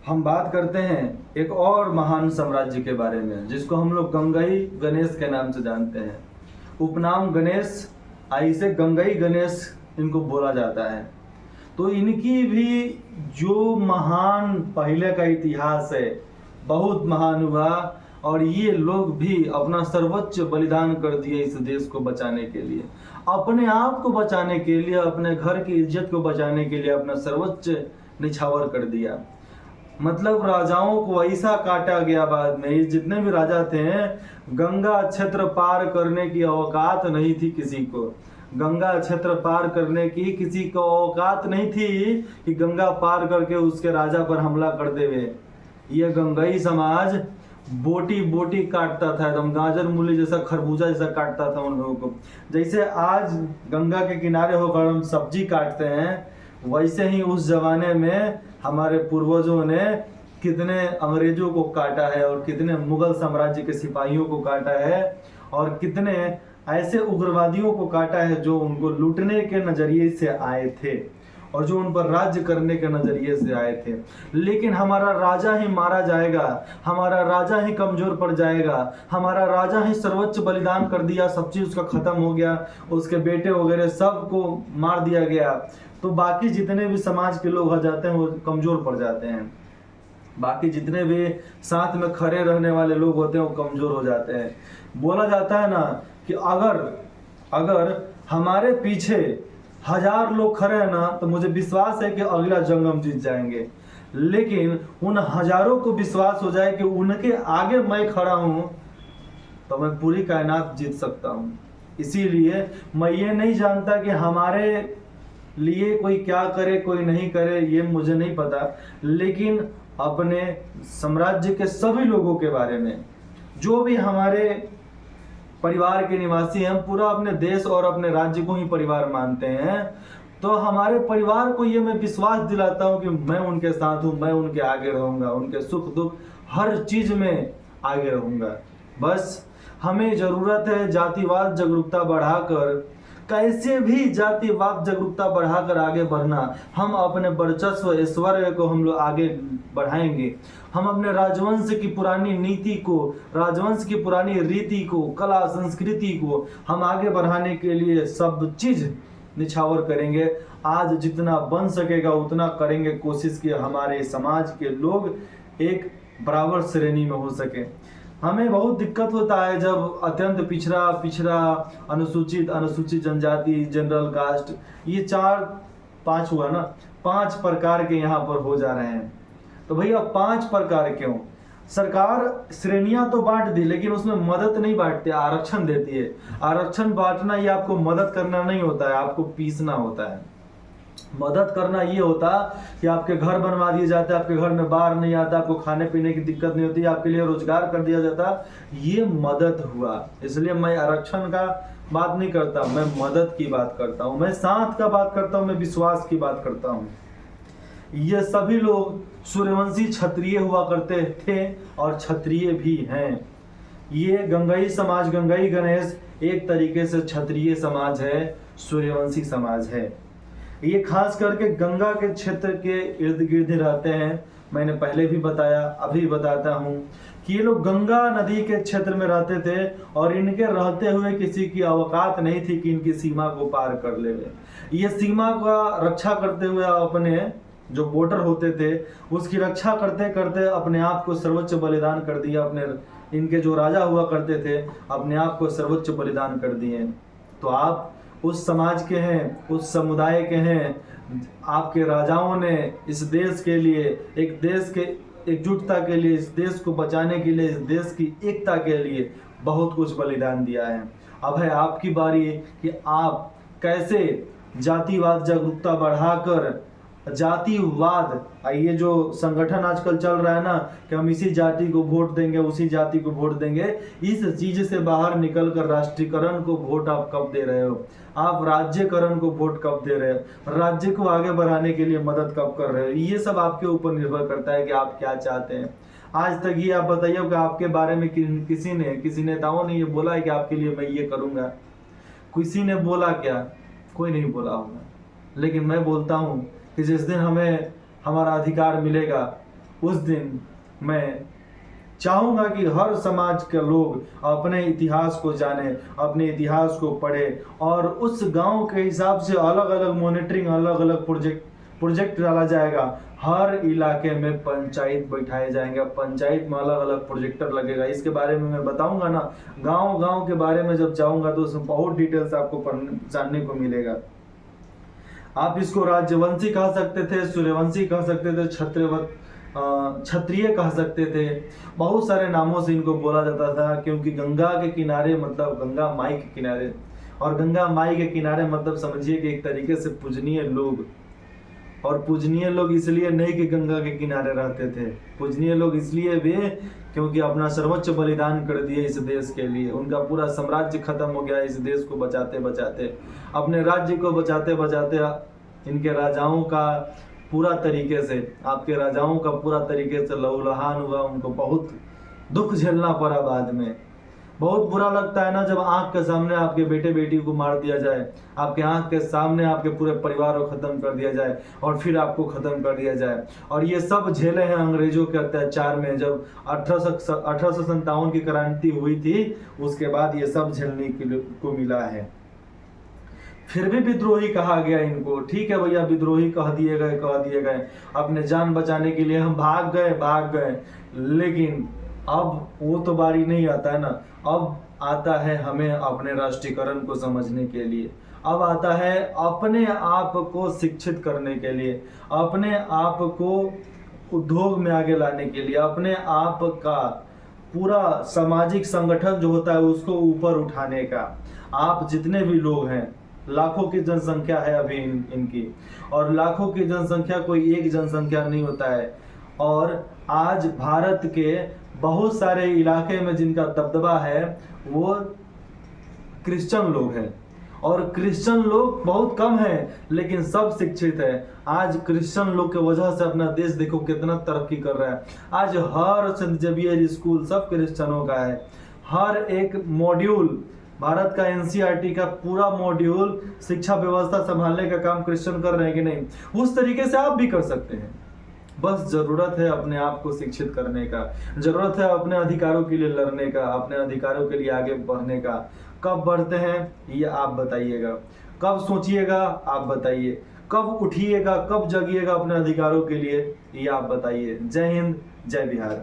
हम बात करते हैं एक और महान साम्राज्य के बारे में जिसको हम लोग गंगई गणेश के नाम से जानते हैं। उपनाम गणेश, इसे गंगई गणेश इनको बोला जाता है। तो इनकी भी जो महान पहले का इतिहास है बहुत महान हुआ, और ये लोग भी अपना सर्वोच्च बलिदान कर दिए इस देश को बचाने के लिए, अपने आप को बचाने के लिए, अपने घर की इज्जत को बचाने के लिए अपना सर्वोच्च निछावर कर दिया। मतलब राजाओं को ऐसा काटा गया बाद में, ये जितने भी राजा थे, गंगा क्षेत्र पार करने की औकात नहीं थी किसी को। गंगा क्षेत्र पार करने की किसी को औकात नहीं थी कि गंगा पार करके उसके राजा पर हमला कर देवे। ये गंगई समाज बोटी बोटी काटता था, एकदम गाजर मूली जैसा, खरबूजा जैसा काटता था उन लोगों को। जैसे आज गंगा के किनारे होकर हम सब्जी काटते हैं, वैसे ही उस जमाने में हमारे पूर्वजों ने कितने अंग्रेजों को काटा है, और कितने मुगल साम्राज्य के सिपाहियों को काटा है, और कितने ऐसे उग्रवादियों को काटा है जो उनको लूटने के नजरिए से आए थे और जो उन पर राज्य करने के नजरिए से आए थे। लेकिन हमारा राजा ही मारा जाएगा, हमारा राजा ही कमजोर पड़ जाएगा, हमारा राजा ही सर्वोच्च बलिदान कर दिया, सब चीज उसका खत्म हो गया, उसके बेटे वगैरह सबको मार दिया गया, तो बाकी जितने भी समाज के लोग हो जाते हैं वो कमजोर पड़ जाते हैं। बाकी जितने भी साथ में खड़े रहने वाले लोग होते हैं वो कमजोर हो जाते हैं। बोला जाता है ना कि अगर हमारे पीछे 1000 लोग खड़े हैं ना, तो मुझे विश्वास है कि अगला जंग हम जीत जाएंगे। लेकिन उन हजारों को विश्वास हो जाए कि उनके आगे मैं खड़ा हूं तो मैं पूरी कायनात जीत सकता हूं। इसीलिए मैं ये नहीं जानता कि हमारे लिए कोई क्या करे कोई नहीं करे, ये मुझे नहीं पता, लेकिन अपने साम्राज्य के सभी लोगों के बारे में, जो भी हमारे परिवार के निवासी हैं, पूरा अपने देश और अपने राज्य को ही परिवार मानते हैं, तो हमारे परिवार को ये मैं विश्वास दिलाता हूं कि मैं उनके साथ हूं, मैं उनके आगे रहूंगा, उनके सुख दुख हर चीज में आगे रहूंगा। बस हमें जरूरत है जातिवाद जागरूकता बढ़ाकर, कैसे भी जातिवाद जागरूकता बढ़ाकर आगे बढ़ना। हम अपने वर्चस्व ऐश्वर्य को हम लोग आगे बढ़ाएंगे, हम अपने राजवंश की पुरानी नीति को, राजवंश की पुरानी रीति को, कला संस्कृति को हम आगे बढ़ाने के लिए सब चीज निछावर करेंगे। आज जितना बन सकेगा उतना करेंगे, कोशिश की हमारे समाज के लोग एक बराबर श्रेणी में हो सके। हमें बहुत दिक्कत होता है जब अत्यंत पिछड़ा अनुसूचित जनजाति, जनरल कास्ट, ये 4-5 हुआ ना, 5 प्रकार के यहाँ पर हो जा रहे हैं। तो भैया 5 प्रकार क्यों? सरकार श्रेणियां तो बांट दी, लेकिन उसमें मदद नहीं बांटती, आरक्षण देती है। आरक्षण बांटना ये आपको मदद करना नहीं होता है, आपको पीसना होता है। मदद करना ये होता कि आपके घर बनवा दिए जाते, आपके घर में बाढ़ नहीं आता, आपको खाने पीने की दिक्कत नहीं होती, आपके लिए रोजगार कर दिया जाता, ये मदद हुआ। इसलिए मैं आरक्षण का बात नहीं करता, मैं मदद की बात करता हूँ, मैं साथ का बात करता हूँ, मैं विश्वास की बात करता हूँ। ये सभी लोग सूर्यवंशी क्षत्रिय हुआ करते थे और क्षत्रिय भी हैं। ये गंगई समाज, गंगई गणेश एक तरीके से क्षत्रिय समाज है, सूर्यवंशी समाज है। ये खास करके गंगा के क्षेत्र के इर्द गिर्द रहते हैं। मैंने पहले भी बताया, अभी बताता हूँ कि ये लोग गंगा नदी के क्षेत्र में रहते थे, और इनके रहते हुए किसी की औकात नहीं थी कि इनकी सीमा को पार कर ले। ये सीमा का रक्षा करते हुए अपने जो बॉर्डर होते थे उसकी रक्षा करते करते अपने आप को सर्वोच्च बलिदान कर दिया। अपने इनके जो राजा हुआ करते थे अपने आप को सर्वोच्च बलिदान कर दिए। तो आप उस समाज के हैं, उस समुदाय के हैं, आपके राजाओं ने इस देश के लिए, एक देश के एकजुटता के लिए, इस देश को बचाने के लिए, इस देश की एकता के लिए बहुत कुछ बलिदान दिया है। अब है आपकी बारी कि आप कैसे जातिवाद जागरूकता बढ़ाकर जातिवाद, ये जो संगठन आजकल चल रहा है ना कि हम इसी जाति को वोट देंगे, उसी जाति को वोट देंगे, इस चीज से बाहर निकलकर राष्ट्रीयकरण को वोट आप कब दे रहे हो? आप राज्यकरण को वोट कब दे रहे हो? राज्य को आगे बढ़ाने के लिए मदद कब कर रहे हो? ये सब आपके ऊपर निर्भर करता है कि आप क्या चाहते हैं। आज तक ये आप बताइए कि आपके बारे में किसी नेताओं ने ये बोला है कि आपके लिए मैं ये करूंगा? किसी ने बोला क्या? कोई नहीं बोला होगा। लेकिन मैं बोलता हूँ कि जिस दिन हमें हमारा अधिकार मिलेगा उस दिन मैं चाहूँगा कि हर समाज के लोग अपने इतिहास को जाने, अपने इतिहास को पढ़े और उस गांव के हिसाब से अलग अलग मॉनिटरिंग, अलग अलग प्रोजेक्ट डाला जाएगा। हर इलाके में पंचायत बैठाए जाएंगे, पंचायत में अलग अलग प्रोजेक्टर लगेगा। इसके बारे में मैं बताऊंगा ना, गांव गांव के बारे में जब जाऊंगा तो उसमें बहुत डिटेल्स आपको जानने को मिलेगा। आप इसको राजवंशी कह सकते थे, सूर्यवंशी कह सकते थे, क्षत्रिय कह सकते थे, बहुत सारे नामों से इनको बोला जाता था, क्योंकि गंगा के किनारे मतलब गंगा माई के किनारे, और गंगा माई के किनारे मतलब समझिए कि एक तरीके से पूजनीय लोग। और पूजनीय लोग इसलिए नहीं कि गंगा के किनारे रहते थे, पूजनीय लोग इसलिए भी क्योंकि अपना सर्वोच्च बलिदान कर दिए इस देश के लिए। उनका पूरा साम्राज्य खत्म हो गया इस देश को बचाते बचाते, अपने राज्य को बचाते बचाते। इनके राजाओं का पूरा तरीके से, आपके राजाओं का पूरा तरीके से लहूलुहान हुआ, उनको बहुत दुख झेलना पड़ा बाद में। बहुत बुरा लगता है ना जब आंख के सामने आपके बेटे बेटी को मार दिया जाए, आपके आंख के सामने आपके पूरे परिवार को खत्म कर दिया जाए और फिर आपको खत्म कर दिया जाए। और ये सब झेले हैं अंग्रेजों के अत्याचार में। जब 1857 की क्रांति हुई थी, उसके बाद ये सब झेलने को मिला है। फिर भी विद्रोही कहा गया इनको। ठीक है भैया, विद्रोही कह दिए गए, अपने जान बचाने के लिए हम भाग गए, लेकिन अब वो तो बारी नहीं आता है ना। अब आता है हमें अपने राष्ट्रीयकरण को समझने के लिए, अब आता है अपने आप को शिक्षित करने के लिए, अपने आप को उद्योग में आगे लाने के लिए, अपने आप का पूरा सामाजिक संगठन जो होता है उसको ऊपर उठाने का। आप जितने भी लोग हैं, लाखों की जनसंख्या है अभी इनकी, और लाखों की जनसंख्या कोई एक जनसंख्या नहीं होता है। और आज भारत के बहुत सारे इलाके में जिनका दबदबा है वो क्रिश्चियन लोग हैं, और क्रिश्चियन लोग बहुत कम हैं लेकिन सब शिक्षित है। आज क्रिश्चियन लोग के वजह से अपना देश देखो कितना तरक्की कर रहा है। आज हर सेंट जेवियर स्कूल सब क्रिश्चियनों का है। हर एक मॉड्यूल, भारत का एनसीईआरटी का पूरा मॉड्यूल शिक्षा व्यवस्था संभालने का काम क्रिश्चियन कर रहे हैं कि नहीं। उस तरीके से आप भी कर सकते हैं। बस जरूरत है अपने आप को शिक्षित करने का, जरूरत है अपने अधिकारों के लिए लड़ने का, अपने अधिकारों के लिए आगे बढ़ने का। कब बढ़ते हैं ये आप बताइएगा, कब सोचिएगा आप बताइए, कब उठिएगा, कब जगिएगा अपने अधिकारों के लिए ये आप बताइए। जय हिंद, जय बिहार।